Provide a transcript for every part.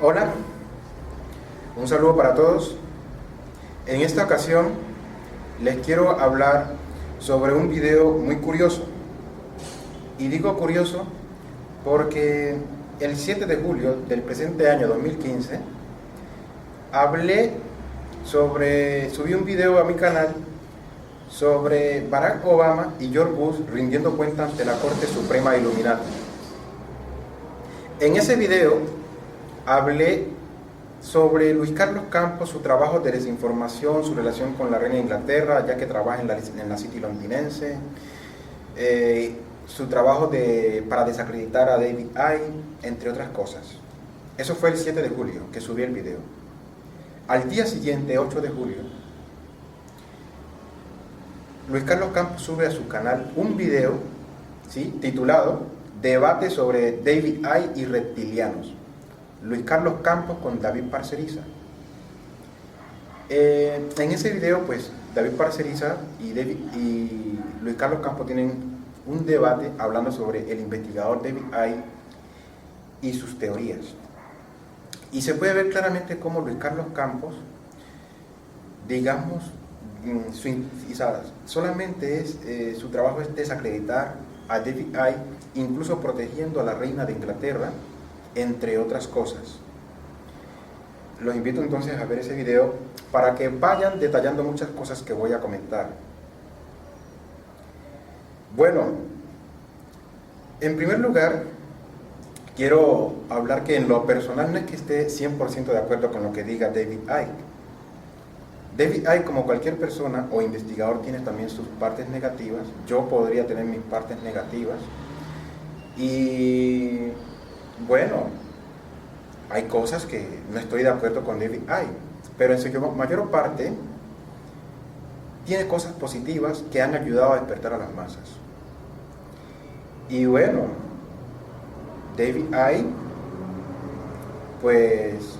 Hola, un saludo para todos. En esta ocasión les quiero hablar sobre un video muy curioso. Y digo curioso porque el 7 de julio del presente año 2015 subí un video a mi canal sobre Barack Obama y George Bush rindiendo cuenta ante la Corte Suprema Illuminati. En ese video hablé sobre Luis Carlos Campos, su trabajo de desinformación, su relación con la reina de Inglaterra, ya que trabaja en la City londinense, su trabajo para desacreditar a David Icke, entre otras cosas. Eso fue el 7 de julio que subí el video. Al día siguiente, 8 de julio, Luis Carlos Campos sube a su canal un video, ¿sí?, titulado Debate sobre David Icke y reptilianos. Luis Carlos Campos con David Parcerisa. En ese video, pues, David Parcerisa y Luis Carlos Campos tienen un debate hablando sobre el investigador David Icke y sus teorías. Y se puede ver claramente cómo Luis Carlos Campos, digamos, solamente su trabajo es desacreditar a David Icke, incluso protegiendo a la reina de Inglaterra, entre otras cosas. Los invito entonces a ver ese video para que vayan detallando muchas cosas que voy a comentar. Bueno, en primer lugar, quiero hablar que en lo personal no es que esté 100% de acuerdo con lo que diga David Icke. David Icke, como cualquier persona o investigador, tiene también sus partes negativas. Yo podría tener mis partes negativas. Y bueno, hay cosas que no estoy de acuerdo con David Icke, pero en su mayor parte tiene cosas positivas que han ayudado a despertar a las masas. Y bueno, David Icke, pues,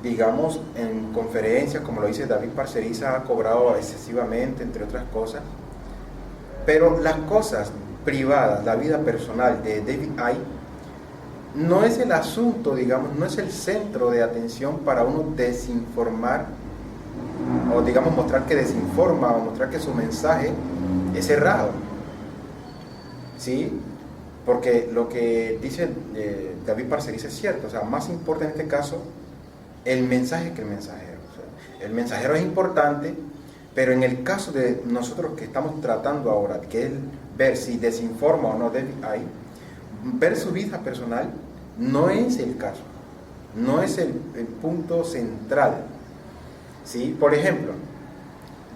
digamos, en conferencias, como lo dice David Parcerisa, ha cobrado excesivamente, entre otras cosas, pero las cosas privadas, la vida personal de David Icke, no es el asunto, digamos, no es el centro de atención para uno desinformar, o digamos mostrar que desinforma, o mostrar que su mensaje es errado, ¿sí? Porque lo que dice David Parcerisa es cierto, o sea, más importa en este caso el mensaje que el mensajero. O sea, el mensajero es importante, pero en el caso de nosotros que estamos tratando ahora, que es ver si desinforma o no David Icke, ver su vida personal no es el caso, no es el punto central, ¿sí? Por ejemplo,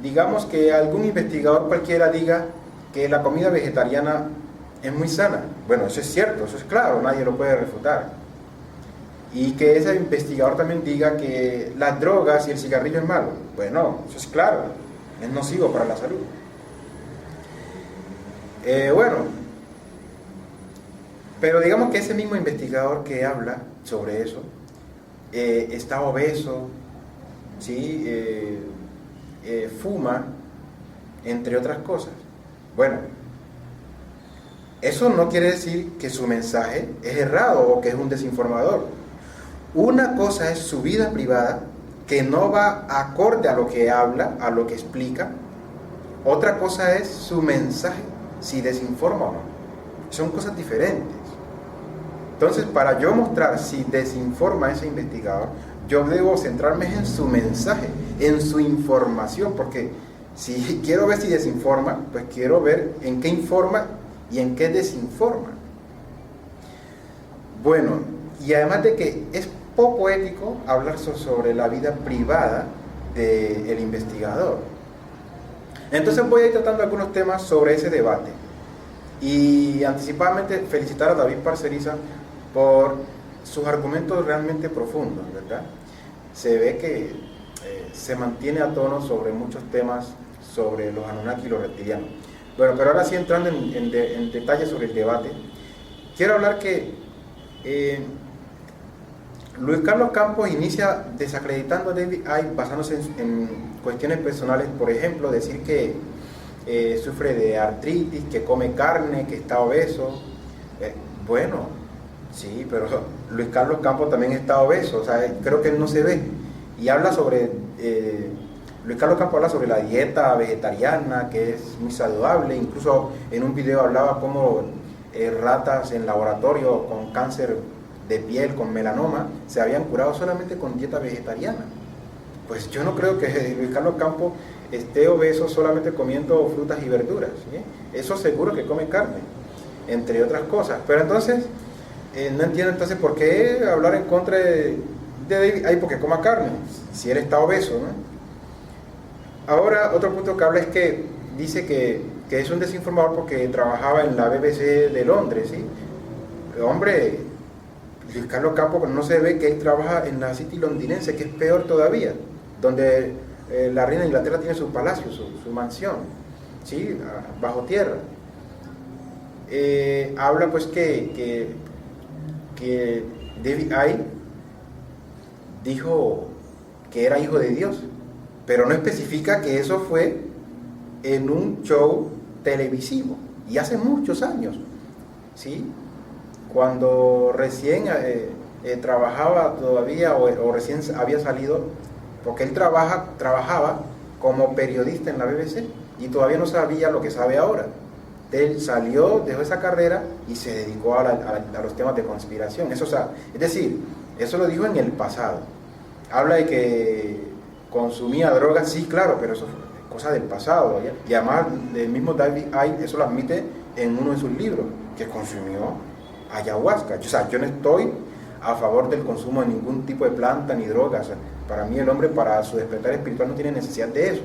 digamos que algún investigador cualquiera diga que la comida vegetariana es muy sana. Bueno, eso es cierto, eso es claro, nadie lo puede refutar. Y que ese investigador también diga que las drogas y el cigarrillo es malo. Bueno, eso es claro, es nocivo para la salud. Bueno, pero digamos que ese mismo investigador que habla sobre eso está obeso, ¿sí? Fuma, entre otras cosas. Bueno, eso no quiere decir que su mensaje es errado o que es un desinformador. Una cosa es su vida privada, que no va acorde a lo que habla, a lo que explica. Otra cosa es su mensaje, si desinforma o no. Son cosas diferentes. Entonces, para yo mostrar si desinforma ese investigador, yo debo centrarme en su mensaje, en su información, porque si quiero ver si desinforma, pues quiero ver en qué informa y en qué desinforma. Bueno, y además de que es poco ético hablar sobre la vida privada del investigador. Entonces voy a ir tratando algunos temas sobre ese debate. Y anticipadamente felicitar a David Parcerisa por sus argumentos realmente profundos, ¿verdad? Se ve que se mantiene a tono sobre muchos temas sobre los Anunnaki y los reptilianos. Bueno, pero ahora sí, entrando en detalle sobre el debate, quiero hablar que Luis Carlos Campos inicia desacreditando a David Icke basándose en cuestiones personales. Por ejemplo, decir que sufre de artritis, que come carne, que está obeso. Bueno, Sí, pero Luis Carlos Campos también está obeso, o sea, creo que él no se ve. Y habla sobre, Luis Carlos Campos habla sobre la dieta vegetariana, que es muy saludable. Incluso en un video hablaba cómo ratas en laboratorio con cáncer de piel, con melanoma, se habían curado solamente con dieta vegetariana. Pues yo no creo que Luis Carlos Campos esté obeso solamente comiendo frutas y verduras, ¿sí? Eso seguro que come carne, entre otras cosas. Pero entonces, no entiendo entonces por qué hablar en contra de David Icke porque coma carne, si él está obeso, ¿no? Ahora, otro punto que habla es que dice que es un desinformador porque trabajaba en la BBC de Londres, ¿sí? Hombre, Luis Carlos Campos no se ve que él trabaja en la City londinense, que es peor todavía, donde la reina de Inglaterra tiene su palacio, su mansión, ¿sí? Bajo tierra. Habla pues que David Icke dijo que era hijo de Dios, pero no especifica que eso fue en un show televisivo, y hace muchos años, ¿sí? Cuando recién trabajaba todavía o recién había salido, porque él trabajaba como periodista en la BBC y todavía no sabía lo que sabe ahora. Él salió, dejó esa carrera y se dedicó a los temas de conspiración. Eso, o sea, es decir, eso lo dijo en el pasado. Habla de que consumía drogas, sí, claro, pero eso fue cosa del pasado, ¿ya? Y además el mismo David Icke eso lo admite en uno de sus libros, que consumió ayahuasca. O sea, yo no estoy a favor del consumo de ningún tipo de planta ni drogas. O sea, para mí el hombre para su despertar espiritual no tiene necesidad de eso,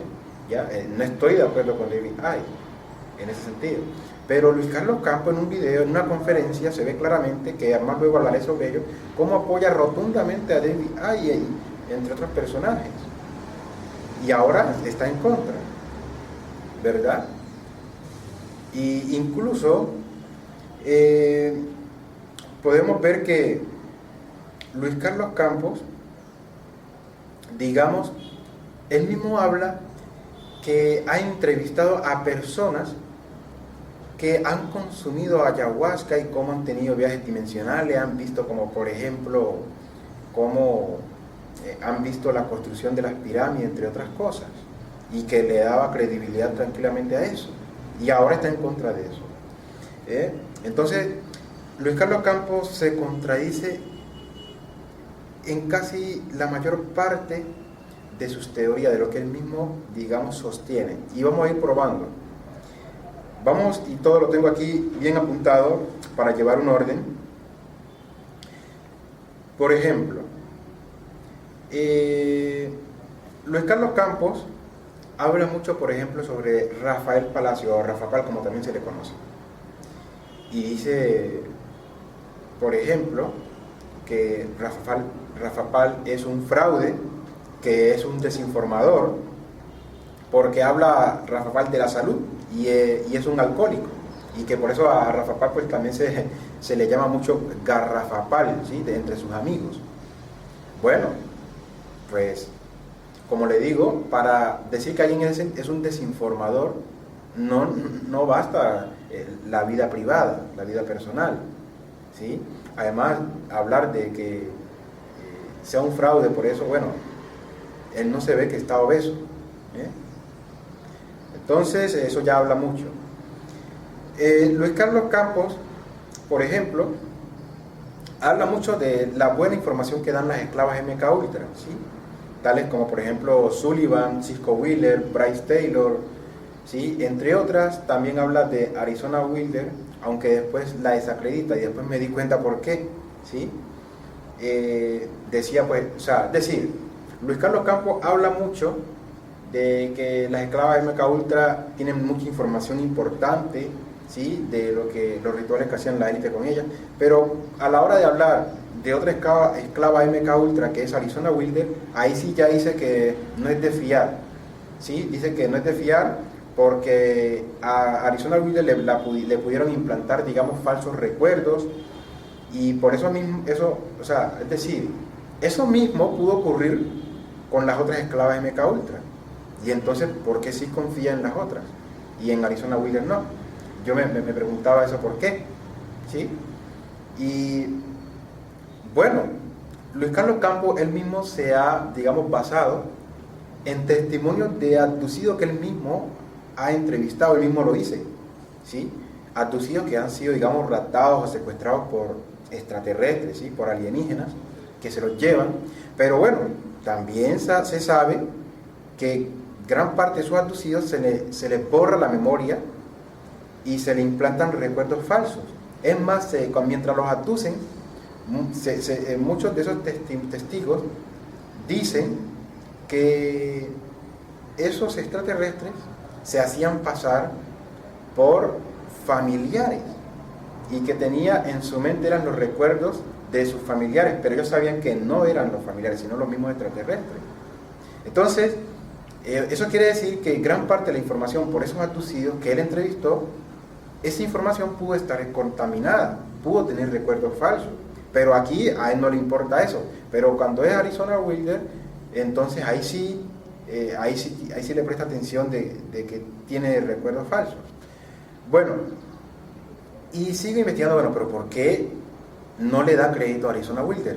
¿ya? No estoy de acuerdo con David Icke en ese sentido. Pero Luis Carlos Campos en un video, en una conferencia, se ve claramente, que además luego hablaré sobre ello, cómo apoya rotundamente a David Icke, entre otros personajes. Y ahora está en contra, ¿verdad? Y incluso podemos ver que Luis Carlos Campos, digamos, él mismo habla que ha entrevistado a personas que han consumido ayahuasca y cómo han tenido viajes dimensionales, han visto como por ejemplo cómo han visto la construcción de las pirámides, entre otras cosas, y que le daba credibilidad tranquilamente a eso, y ahora está en contra de eso. Entonces, Luis Carlos Campos se contradice en casi la mayor parte de sus teorías, de lo que él mismo, digamos, sostiene, y vamos a ir probando. Vamos, y todo lo tengo aquí bien apuntado para llevar un orden. Por ejemplo, Luis Carlos Campos habla mucho, por ejemplo, sobre Rafael Palacio, o Rafa Pal, como también se le conoce. Y dice, por ejemplo, que Rafa Pal es un fraude, que es un desinformador, porque habla Rafa Pal de la salud y es un alcohólico, y que por eso a Rafa Pal pues también se le llama mucho Garrafapal, ¿sí? Entre sus amigos. Bueno, pues como le digo, para decir que alguien es un desinformador no basta la vida privada, la vida personal, ¿sí? Además, hablar de que sea un fraude, por eso, bueno, él no se ve que está obeso, Entonces, eso ya habla mucho. Luis Carlos Campos, por ejemplo, habla mucho de la buena información que dan las esclavas MK Ultra, ¿sí? Tales como, por ejemplo, Sullivan, Cisco Wheeler, Bryce Taylor, ¿sí? Entre otras. También habla de Arizona Wilder, aunque después la desacredita, y después me di cuenta por qué, ¿sí? Decía, pues, o sea, decir, Luis Carlos Campos habla mucho de que las esclavas MK Ultra tienen mucha información importante, ¿sí? De los rituales que hacían la élite con ellas, pero a la hora de hablar de otra esclava MK Ultra, que es Arizona Wilder, ahí sí ya dice que no es de fiar, ¿sí? Dice que no es de fiar porque a Arizona Wilder le pudieron implantar, digamos, falsos recuerdos, y por eso mismo, o sea, es decir, eso mismo pudo ocurrir con las otras esclavas MK Ultra. Y entonces, ¿por qué sí confía en las otras? Y en Arizona Wilder no. Yo me preguntaba eso, ¿por qué? ¿Sí? Y Bueno, Luis Carlos Campos, él mismo se ha, digamos, basado en testimonios de abducidos que él mismo ha entrevistado, él mismo lo dice, ¿sí? Abducidos que han sido, digamos, raptados o secuestrados por extraterrestres, ¿sí? Por alienígenas, que se los llevan. Pero bueno, también se sabe que gran parte de esos abducidos se les borra la memoria y se le implantan recuerdos falsos. Es más, mientras los abducen, muchos de esos testigos dicen que esos extraterrestres se hacían pasar por familiares y que tenía en su mente eran los recuerdos de sus familiares, pero ellos sabían que no eran los familiares, sino los mismos extraterrestres. Entonces, eso quiere decir que gran parte de la información por esos abducidos que él entrevistó, esa información pudo estar contaminada, pudo tener recuerdos falsos, pero aquí a él no le importa eso. Pero cuando es Arizona Wilder, entonces ahí sí le presta atención de que tiene recuerdos falsos. Bueno, y sigo investigando, bueno, pero ¿por qué no le da crédito a Arizona Wilder?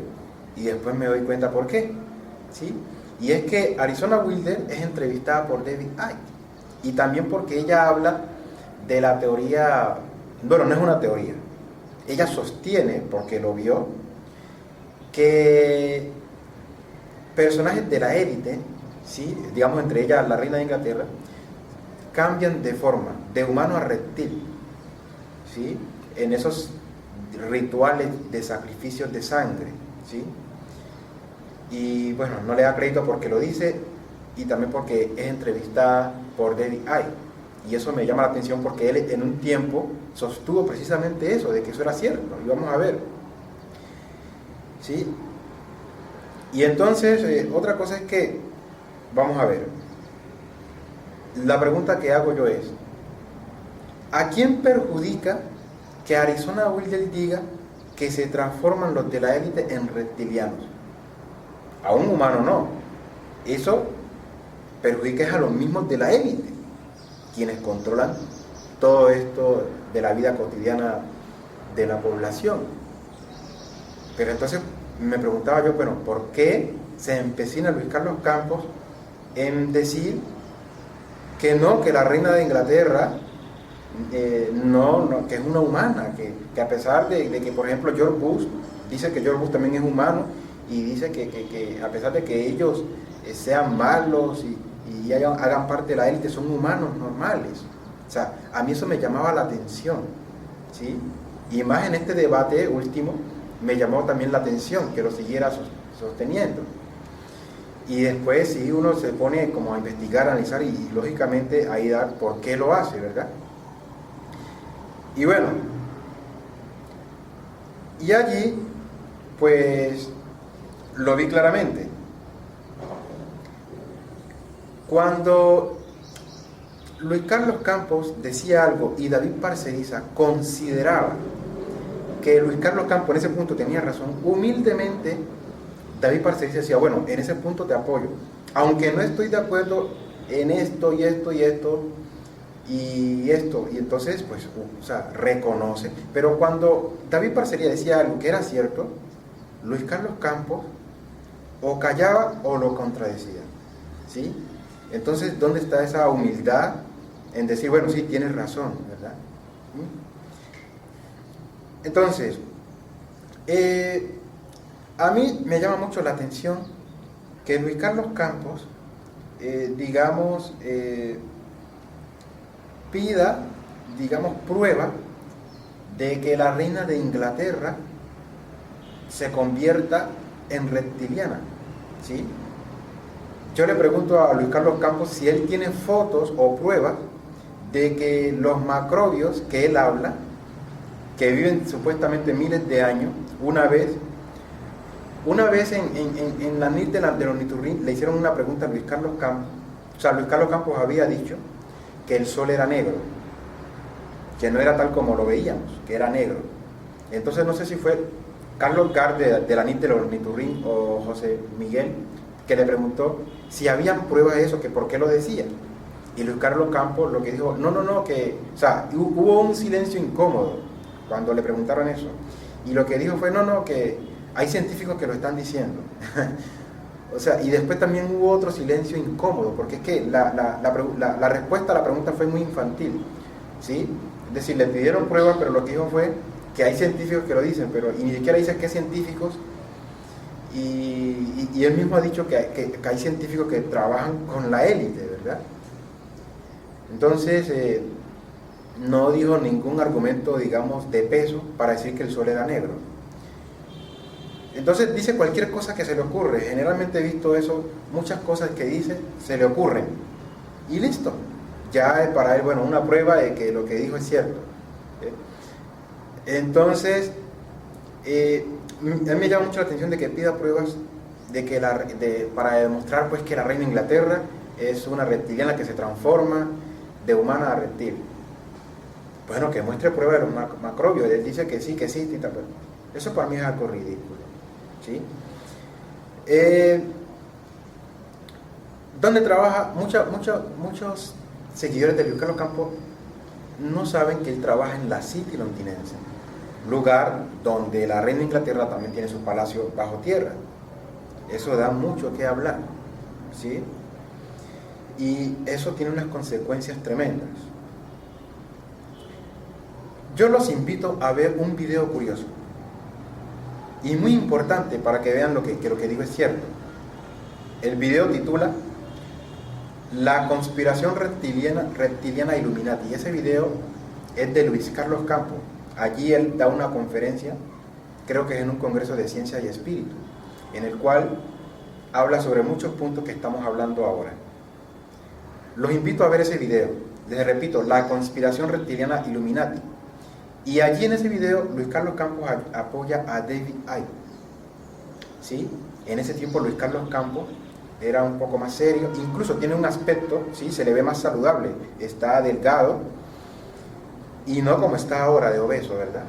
Y después me doy cuenta por qué, ¿sí? Y es que Arizona Wilder es entrevistada por Debbie Icke, y también porque ella habla de la teoría, bueno, no es una teoría, ella sostiene, porque lo vio, que personajes de la élite, ¿sí? Digamos entre ellas la reina de Inglaterra, cambian de forma, de humano a reptil, ¿sí? En esos rituales de sacrificios de sangre, ¿sí? Y bueno, no le da crédito porque lo dice y también porque es entrevistada por David Icke. Y eso me llama la atención porque él en un tiempo sostuvo precisamente eso, de que eso era cierto, y vamos a ver, ¿sí? Y entonces, otra cosa es que, vamos a ver, la pregunta que hago yo es, ¿a quién perjudica que Arizona Wilder diga que se transforman los de la élite en reptilianos? A un humano no. Eso perjudica a los mismos de la élite, quienes controlan todo esto de la vida cotidiana de la población. Pero entonces me preguntaba yo, bueno, ¿por qué se empecina Luis Carlos Campos en decir que no, que la reina de Inglaterra no, que es una humana, que a pesar de que, por ejemplo, George Bush dice que George Bush también es humano, y dice que a pesar de que ellos sean malos y hagan parte de la élite, son humanos normales? O sea, a mí eso me llamaba la atención, ¿sí? Y más en este debate último, me llamó también la atención que lo siguiera sosteniendo. Y después sí uno se pone como a investigar, a analizar y lógicamente ahí dar por qué lo hace, ¿verdad? Y bueno, y allí pues lo vi claramente. Cuando Luis Carlos Campos decía algo y David Parceriza consideraba que Luis Carlos Campos en ese punto tenía razón, humildemente David Parceriza decía, bueno, en ese punto te apoyo, aunque no estoy de acuerdo en esto y esto y esto y esto, y entonces pues, o sea, reconoce. Pero cuando David Parceriza decía algo que era cierto, Luis Carlos Campos o callaba o lo contradecía, ¿sí? Entonces, ¿dónde está esa humildad en decir, bueno, sí, tienes razón, ¿verdad? Entonces, a mí me llama mucho la atención que Luis Carlos Campos, digamos, pida, digamos, prueba de que la reina de Inglaterra se convierta en reptiliana, ¿sí? Yo le pregunto a Luis Carlos Campos si él tiene fotos o pruebas de que los macrobios que él habla, que viven supuestamente miles de años, una vez en la NIT de los Niturrín le hicieron una pregunta a Luis Carlos Campos. O sea, Luis Carlos Campos había dicho que el sol era negro, que no era tal como lo veíamos, que era negro. Entonces no sé si fue Carlos Gard de la NIT de los Niturrín o José Miguel que le preguntó si habían pruebas de eso, que por qué lo decía. Y Luis Carlos Campos lo que dijo, no, que, o sea, hubo un silencio incómodo cuando le preguntaron eso. Y lo que dijo fue, no, que hay científicos que lo están diciendo. O sea, y después también hubo otro silencio incómodo, porque es que la respuesta a la pregunta fue muy infantil, ¿sí? Es decir, le pidieron pruebas, pero lo que dijo fue que hay científicos que lo dicen, pero y ni siquiera dice qué científicos, y él mismo ha dicho que hay científicos que trabajan con la élite, ¿verdad? Entonces, no dijo ningún argumento, digamos, de peso para decir que el sol era negro. Entonces dice cualquier cosa que se le ocurre. Generalmente he visto eso, muchas cosas que dice se le ocurren. Y listo. Ya es para él, bueno, una prueba de que lo que dijo es cierto. Entonces, a mí me llama mucho la atención de que pida pruebas de que para demostrar pues que la reina de Inglaterra es una reptiliana que se transforma de humana a reptil. Bueno, que muestre pruebas de los macrobios. Él dice que sí, que existe y tal. Eso para mí es algo ridículo. ¿Sí? Donde trabaja, muchos seguidores de Luis Carlos Campos no saben que él trabaja en la City londinense, lugar donde la reina de Inglaterra también tiene su palacio bajo tierra. Eso da mucho que hablar, ¿sí? Y eso tiene unas consecuencias tremendas. Yo los invito a ver un video curioso y muy importante para que vean que lo que digo es cierto. El video titula La conspiración reptiliana Illuminati. Y ese video es de Luis Carlos Campos. Allí él da una conferencia, creo que es en un congreso de ciencia y espíritu, en el cual habla sobre muchos puntos que estamos hablando ahora. Los invito a ver ese video. Les repito, La conspiración reptiliana Illuminati. Y allí en ese video Luis Carlos Campos apoya a David Icke, ¿sí? En ese tiempo Luis Carlos Campos era un poco más serio, incluso tiene un aspecto, ¿sí? Se le ve más saludable, está delgado y no como está ahora de obeso, ¿verdad?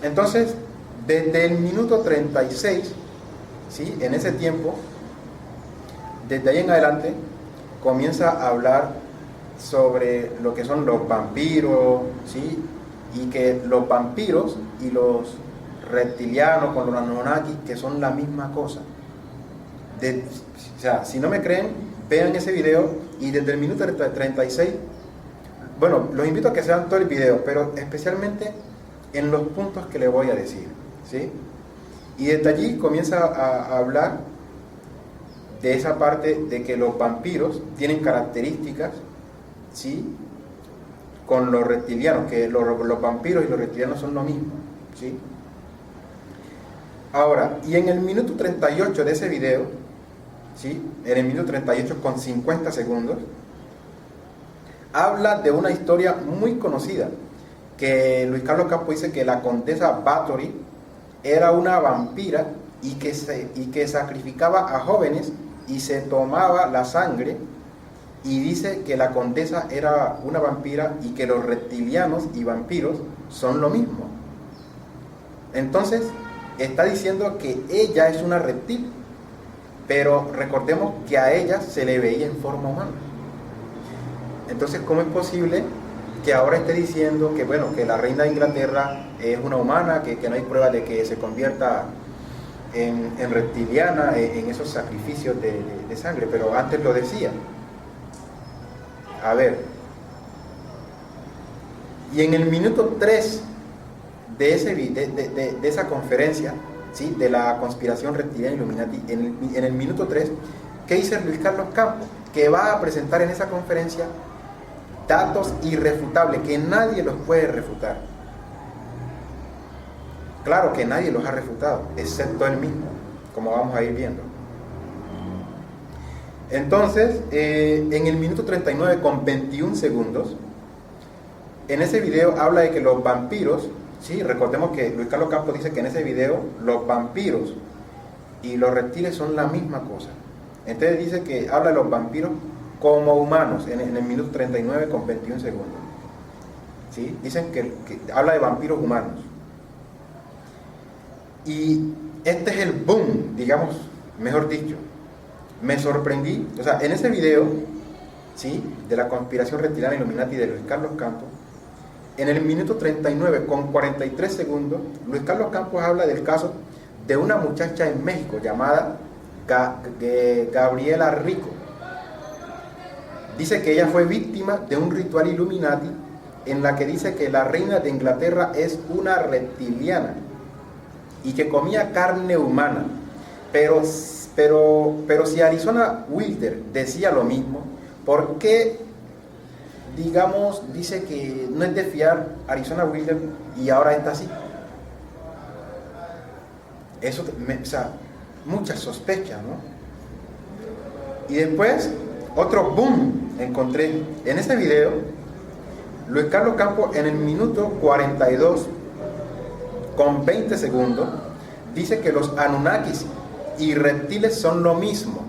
Entonces, desde el minuto 36, ¿sí? En ese tiempo, desde ahí en adelante, comienza a hablar sobre lo que son los vampiros, ¿sí? Y que los vampiros y los reptilianos con los Anunnaki, que son la misma cosa. O sea, si no me creen, vean ese video y desde el minuto 36, bueno, los invito a que sean todo el video, pero especialmente en los puntos que les voy a decir, ¿sí? Y desde allí comienza a hablar de esa parte de que los vampiros tienen características, ¿sí? Con los reptilianos, que los vampiros y los reptilianos son lo mismo, ¿sí? Ahora, y en el minuto 38 de ese video, ¿sí? En el minuto 38 con 50 segundos, habla de una historia muy conocida, que Luis Carlos Campos dice que la condesa Bathory era una vampira y que sacrificaba a jóvenes y se tomaba la sangre, y dice que la condesa era una vampira y que los reptilianos y vampiros son lo mismo. Entonces está diciendo que ella es una reptil, pero recordemos que a ella se le veía en forma humana. Entonces, ¿cómo es posible que ahora esté diciendo que, bueno, que la reina de Inglaterra es una humana, que no hay prueba de que se convierta en reptiliana, en esos sacrificios de sangre? Pero antes lo decía. A ver, y en el minuto 3 de esa conferencia, ¿sí? De la conspiración reptiliana Illuminati, en el minuto 3, ¿qué dice Luis Carlos Campos? Que va a presentar en esa conferencia datos irrefutables, que nadie los puede refutar. Claro que nadie los ha refutado, excepto él mismo, como vamos a ir viendo. Entonces, en el minuto 39 con 21 segundos, en ese video habla de que los vampiros, ¿sí? Recordemos que Luis Carlos Campos dice que en ese video los vampiros y los reptiles son la misma cosa. Entonces dice que habla de los vampiros como humanos en el minuto 39 con 21 segundos. ¿Sí? Dicen que habla de vampiros humanos. Y este es el boom, digamos, mejor dicho. Me sorprendí, o sea, en ese video, ¿sí? De la conspiración reptiliana Illuminati de Luis Carlos Campos, En el minuto 39 con 43 segundos, Luis Carlos Campos habla del caso de una muchacha en México llamada Gabriela Rico. Dice que ella fue víctima de un ritual Illuminati en la que dice que la reina de Inglaterra es una reptiliana y que comía carne humana. Pero si Arizona Wilder decía lo mismo, ¿por qué, digamos, dice que no es de fiar Arizona Wilder y ahora está así? Eso, o sea, muchas sospechas, ¿no? Y después, otro boom encontré en ese video. Luis Carlos Campos en el minuto 42 con 20 segundos dice que los Anunnakis y reptiles son lo mismo.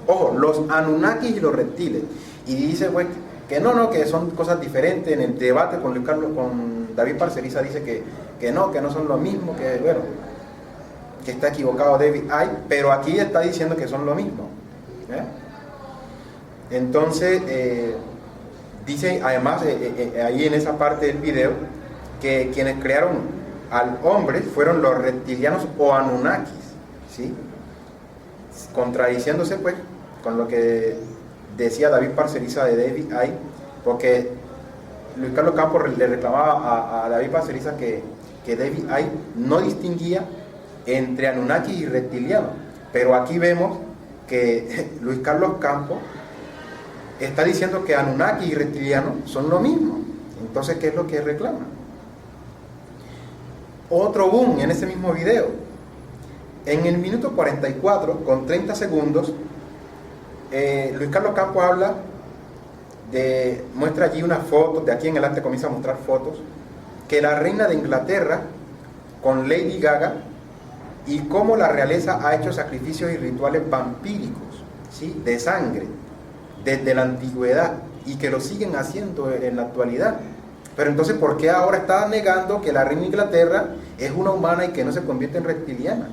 Ojo, los Anunnakis y los reptiles. Y dice pues que no, que son cosas diferentes. En el debate con Luis Carlos, con David Parceriza, dice que no son lo mismo, que bueno, que está equivocado David Icke, pero aquí está diciendo que son lo mismo. Entonces dice además ahí en esa parte del video que quienes crearon al hombre fueron los reptilianos o Anunnakis, ¿sí? Contradiciéndose pues con lo que decía David Parceriza de David Icke, porque Luis Carlos Campos le reclamaba a David Parceriza que David Icke no distinguía entre Anunnaki y reptiliano, pero aquí vemos que Luis Carlos Campos está diciendo que Anunnaki y reptiliano son lo mismo. Entonces, ¿qué es lo que reclama? Otro boom en ese mismo video. En el minuto 44 con 30 segundos, Luis Carlos Campos muestra allí una foto, de aquí en adelante comienza a mostrar fotos, que la reina de Inglaterra con Lady Gaga, y cómo la realeza ha hecho sacrificios y rituales vampíricos, ¿sí? De sangre, desde la antigüedad, y que lo siguen haciendo en la actualidad. Pero entonces, ¿por qué ahora está negando que la reina de Inglaterra es una humana y que no se convierte en reptiliana?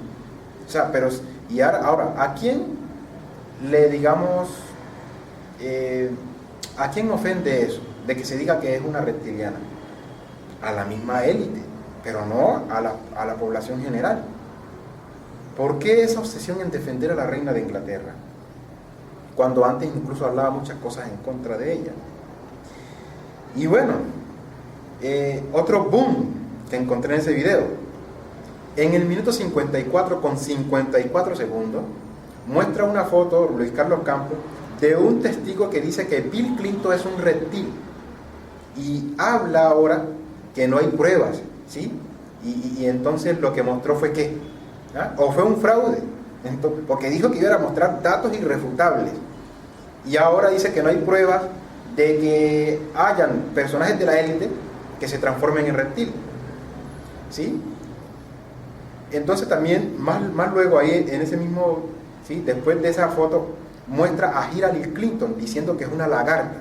O sea, pero, y ahora ¿a quién le digamos, a quién ofende eso, de que se diga que es una reptiliana? A la misma élite, pero no a la población general. ¿Por qué esa obsesión en defender a la reina de Inglaterra? Cuando antes incluso hablaba muchas cosas en contra de ella. Y bueno, otro boom que encontré en ese video. En el minuto 54 con 54 segundos, muestra una foto, Luis Carlos Campos, de un testigo que dice que Bill Clinton es un reptil. Y habla ahora que no hay pruebas, ¿sí? Y entonces lo que mostró fue que o fue un fraude, porque dijo que iba a mostrar datos irrefutables, y ahora dice que no hay pruebas de que hayan personajes de la élite que se transformen en reptil, ¿sí? Entonces también más luego ahí en ese mismo, ¿sí? Después de esa foto muestra a Hillary Clinton diciendo que es una lagarta,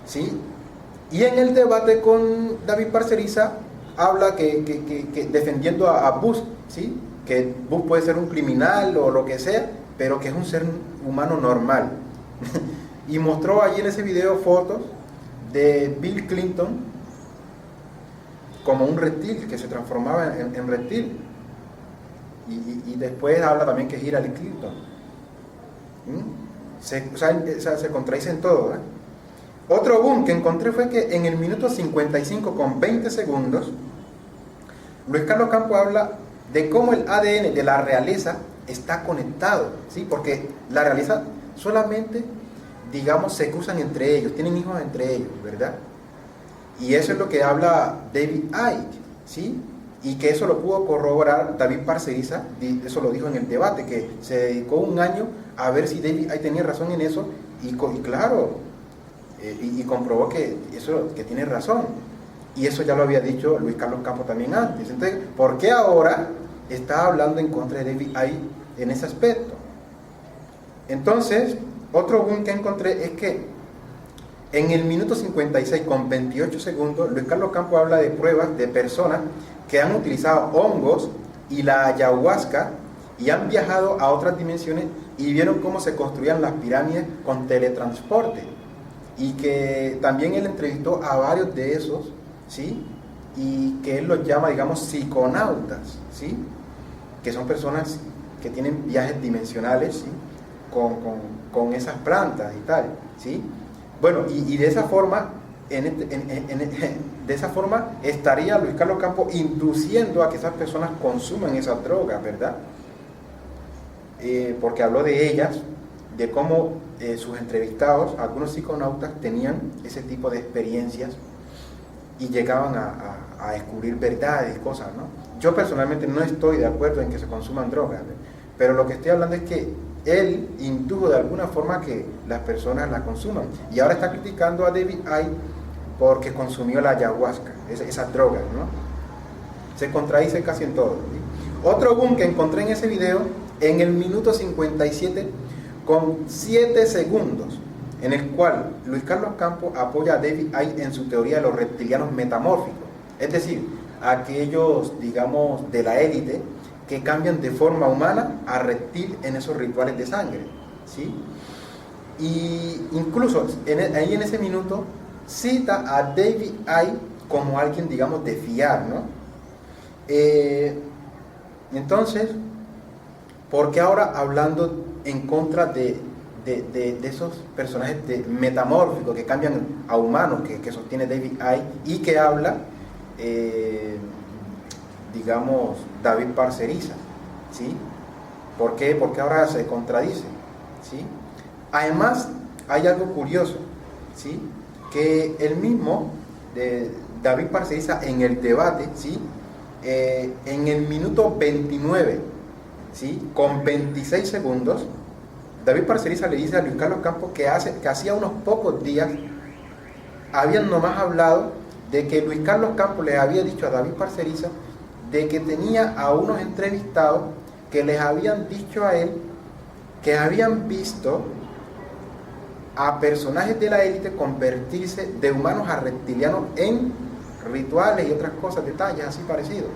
¿sí? Y en el debate con David Parceriza habla que defendiendo a Bush, ¿sí? Que Bush puede ser un criminal o lo que sea, pero que es un ser humano normal. Y mostró allí en ese video fotos de Bill Clinton como un reptil, que se transformaba en reptil. Y después habla también que es Hillary Clinton. Se contradicen todo, ¿eh? Otro boom que encontré fue que en el minuto 55 con 20 segundos, Luis Carlos Campos habla de cómo el ADN de la realeza está conectado, ¿sí? Porque la realeza solamente, digamos, se cruzan entre ellos, tienen hijos entre ellos, ¿verdad? Y eso es lo que habla David Icke, ¿sí? Y que eso lo pudo corroborar David Parceriza, eso lo dijo en el debate, que se dedicó un año a ver si David Icke tenía razón en eso, y claro, y comprobó que tiene razón. Y eso ya lo había dicho Luis Carlos Campos también antes. Entonces, ¿por qué ahora está hablando en contra de David Icke en ese aspecto? Entonces, otro boom que encontré es que en el minuto 56 con 28 segundos, Luis Carlos Campos habla de pruebas de personas que han utilizado hongos y la ayahuasca y han viajado a otras dimensiones y vieron cómo se construían las pirámides con teletransporte. y que también él entrevistó a varios de esos, ¿sí? Y que él los llama, digamos, psiconautas, ¿sí? Que son personas que tienen viajes dimensionales, ¿sí? Con esas plantas y tal, ¿sí? Bueno, y de esa forma, de esa forma estaría Luis Carlos Campos induciendo a que esas personas consuman esas drogas, ¿verdad? Porque habló de ellas, de cómo sus entrevistados, algunos psiconautas, tenían ese tipo de experiencias y llegaban a descubrir verdades y cosas, ¿no? Yo personalmente no estoy de acuerdo en que se consuman drogas, ¿no? Pero lo que estoy hablando es que él indujo de alguna forma que las personas la consuman. Y ahora está criticando a David Icke porque consumió la ayahuasca, esas drogas, ¿no? Se contradice casi en todo, ¿sí? Otro boom que encontré en ese video, en el minuto 57 con 7 segundos, en el cual Luis Carlos Campos apoya a David Icke en su teoría de los reptilianos metamórficos, es decir, aquellos, digamos, de la élite que cambian de forma humana a reptil en esos rituales de sangre, ¿sí? Y incluso ahí en ese minuto cita a David Icke como alguien, digamos, de fiar, ¿no? Entonces, ¿por qué ahora hablando en contra de esos personajes metamórficos que cambian a humanos que sostiene David Icke y que habla, digamos, David Parcerisa, ¿sí? ¿Por qué? Porque ahora se contradice, ¿sí? Además, hay algo curioso, ¿sí? Que el mismo David Parcerisa en el debate, ¿sí? En el minuto 29, ¿sí? Con 26 segundos, David Parcerisa le dice a Luis Carlos Campos que hacía unos pocos días habían nomás hablado de que Luis Carlos Campos les había dicho a David Parcerisa de que tenía a unos entrevistados que les habían dicho a él que habían visto a personajes de la élite convertirse de humanos a reptilianos en rituales y otras cosas, detalles así parecidos.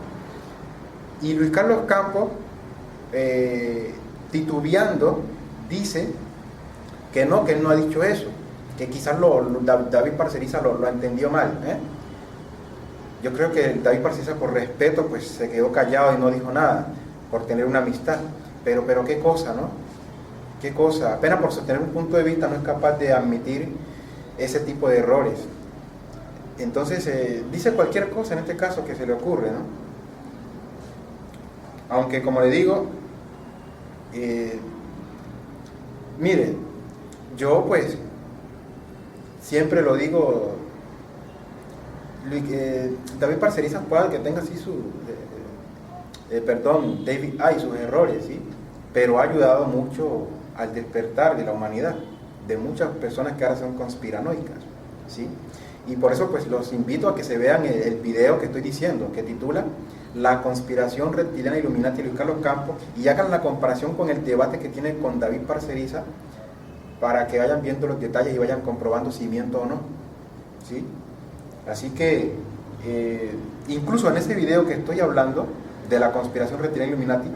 Y Luis Carlos Campos, titubeando, dice que él no ha dicho eso, que quizás David Parcerisa lo entendió mal, ¿eh? Yo creo que David Parcerisa, por respeto, pues se quedó callado y no dijo nada, por tener una amistad, pero qué cosa, ¿no? Qué cosa, apenas por sostener un punto de vista no es capaz de admitir ese tipo de errores. Entonces dice cualquier cosa en este caso que se le ocurre, ¿no? Aunque, como le digo, mire, yo pues siempre lo digo, David Parcerisa puede que tenga así David Icke sus errores, ¿sí? Pero ha ayudado mucho al despertar de la humanidad, de muchas personas que ahora son conspiranoicas, ¿sí? Y por eso pues los invito a que se vean el video que estoy diciendo, que titula La conspiración reptiliana Illuminati de Luis Carlos Campos, y hagan la comparación con el debate que tiene con David Parcerisa, para que vayan viendo los detalles y vayan comprobando si miento o no, ¿sí? Así que incluso en ese video que estoy hablando de la conspiración reptiliana Illuminati,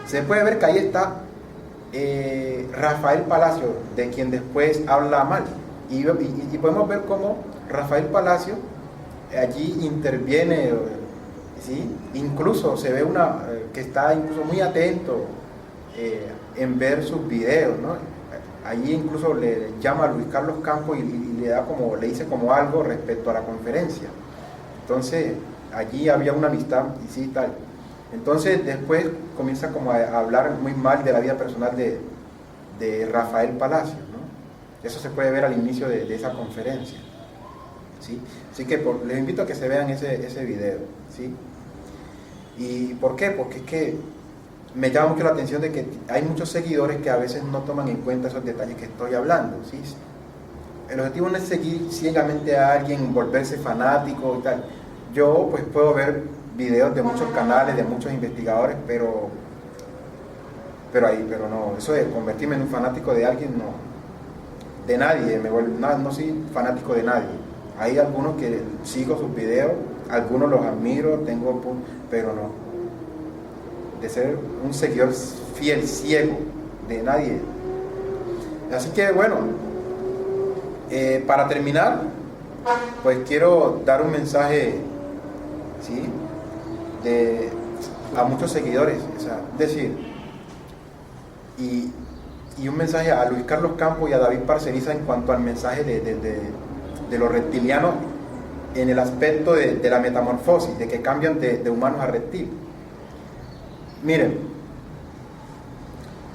se puede ver que ahí está Rafael Palacio, de quien después habla mal, y podemos ver cómo Rafael Palacio allí interviene, ¿sí? Incluso se ve que está incluso muy atento en ver sus videos, ¿no? Allí incluso le llama a Luis Carlos Campos y le dice como algo respecto a la conferencia. Entonces allí había una amistad y sí, tal. Entonces después comienza como a hablar muy mal de la vida personal de Rafael Palacio, ¿no? Eso se puede ver al inicio de esa conferencia, ¿sí? Así que les invito a que se vean ese video, ¿sí? ¿Y por qué? Porque es que me llama mucho la atención de que hay muchos seguidores que a veces no toman en cuenta esos detalles que estoy hablando, ¿sí? El objetivo no es seguir ciegamente a alguien, volverse fanático y tal. Yo pues puedo ver videos de muchos canales, de muchos investigadores, pero no, eso de convertirme en un fanático de alguien, no, de nadie, no soy fanático de nadie. Hay algunos que sigo sus videos, algunos los admiro, pero no, de ser un seguidor fiel, ciego, de nadie. Así que bueno, Para terminar, pues quiero dar un mensaje, ¿sí?, a muchos seguidores, o sea, es decir, y un mensaje a Luis Carlos Campos y a David Parceriza en cuanto al mensaje de los reptilianos en el aspecto de la metamorfosis, de que cambian de humanos a reptil. Miren,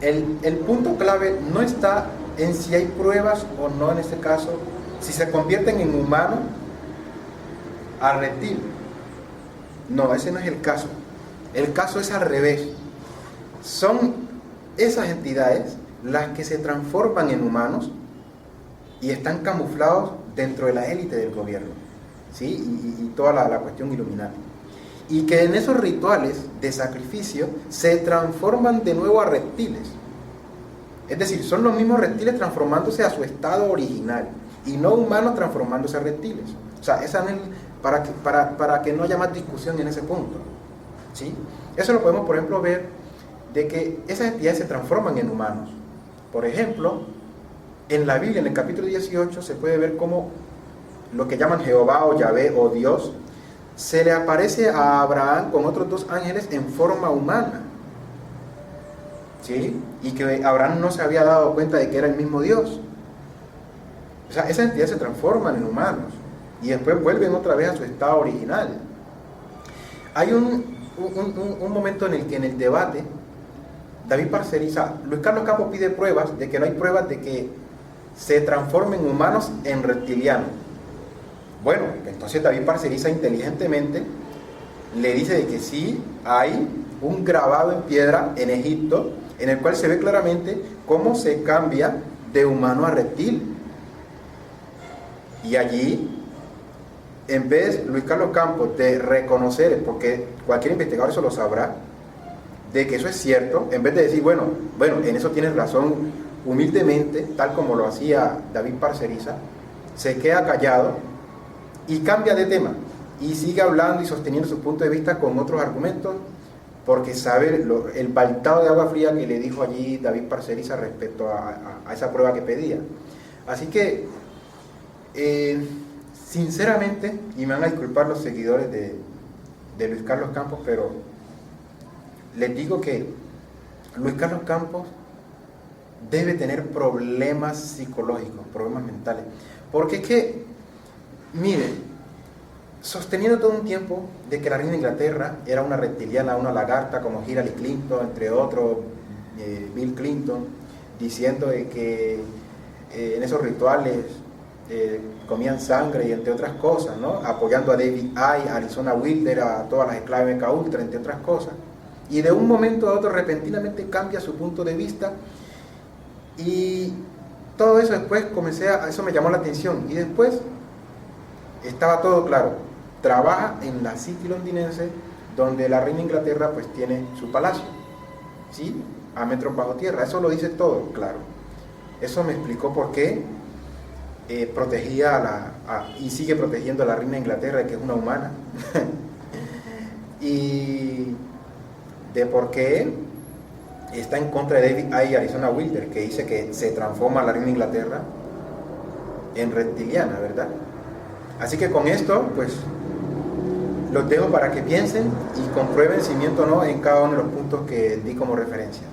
el punto clave no está en si hay pruebas o no en este caso, si se convierten en humanos a reptil. No, ese no es el caso. El caso es al revés. Son esas entidades las que se transforman en humanos y están camuflados dentro de la élite del gobierno, ¿sí? Y toda la cuestión Illuminati. Y que en esos rituales de sacrificio se transforman de nuevo a reptiles. Es decir, son los mismos reptiles transformándose a su estado original y no humanos transformándose a reptiles. O sea, esa es para que no haya más discusión en ese punto, ¿sí? Eso lo podemos, por ejemplo, ver de que esas entidades se transforman en humanos. Por ejemplo, en la Biblia, en el capítulo 18, se puede ver cómo lo que llaman Jehová o Yahvé o Dios se le aparece a Abraham con otros 2 ángeles en forma humana, ¿sí? Y que Abraham no se había dado cuenta de que era el mismo Dios. O sea, esas entidades se transforman en humanos y después vuelven otra vez a su estado original. Hay un momento en el que en el debate David Parceriza, Luis Carlos Campos pide pruebas de que no hay pruebas de que se transformen humanos en reptilianos. Bueno, entonces David Parceriza inteligentemente le dice de que sí hay un grabado en piedra en Egipto en el cual se ve claramente cómo se cambia de humano a reptil. Y allí, en vez Luis Carlos Campos de reconocer, porque cualquier investigador eso lo sabrá, de que eso es cierto, en vez de decir, bueno, en eso tienes razón, humildemente, tal como lo hacía David Parceriza, se queda callado y cambia de tema y sigue hablando y sosteniendo su punto de vista con otros argumentos, porque sabe el baltado de agua fría que le dijo allí David Parceriza respecto a esa prueba que pedía. Así que, sinceramente, y me van a disculpar los seguidores de Luis Carlos Campos, pero les digo que Luis Carlos Campos debe tener problemas psicológicos, problemas mentales, porque es que, miren, sosteniendo todo un tiempo de que la reina de Inglaterra era una reptiliana, una lagarta como Hillary Clinton, entre otros, Bill Clinton, diciendo de que en esos rituales comían sangre y entre otras cosas, ¿no? Apoyando a David Icke, a Arizona Wilder, a todas las esclavas de MK Ultra, entre otras cosas. Y de un momento a otro repentinamente cambia su punto de vista y todo eso después eso me llamó la atención y después estaba todo claro. Trabaja en la City londinense donde la reina de Inglaterra pues tiene su palacio, ¿sí? A metros bajo tierra, eso lo dice todo, claro. Eso me explicó por qué protegía y sigue protegiendo a la reina de Inglaterra, que es una humana. Y de por qué está en contra de David Icke y Arizona Wilder, que dice que se transforma la reina de Inglaterra en reptiliana, ¿verdad? Así que con esto, pues, los dejo para que piensen y comprueben si miento o no en cada uno de los puntos que di como referencia.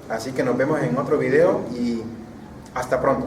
Así que nos vemos en otro video y hasta pronto.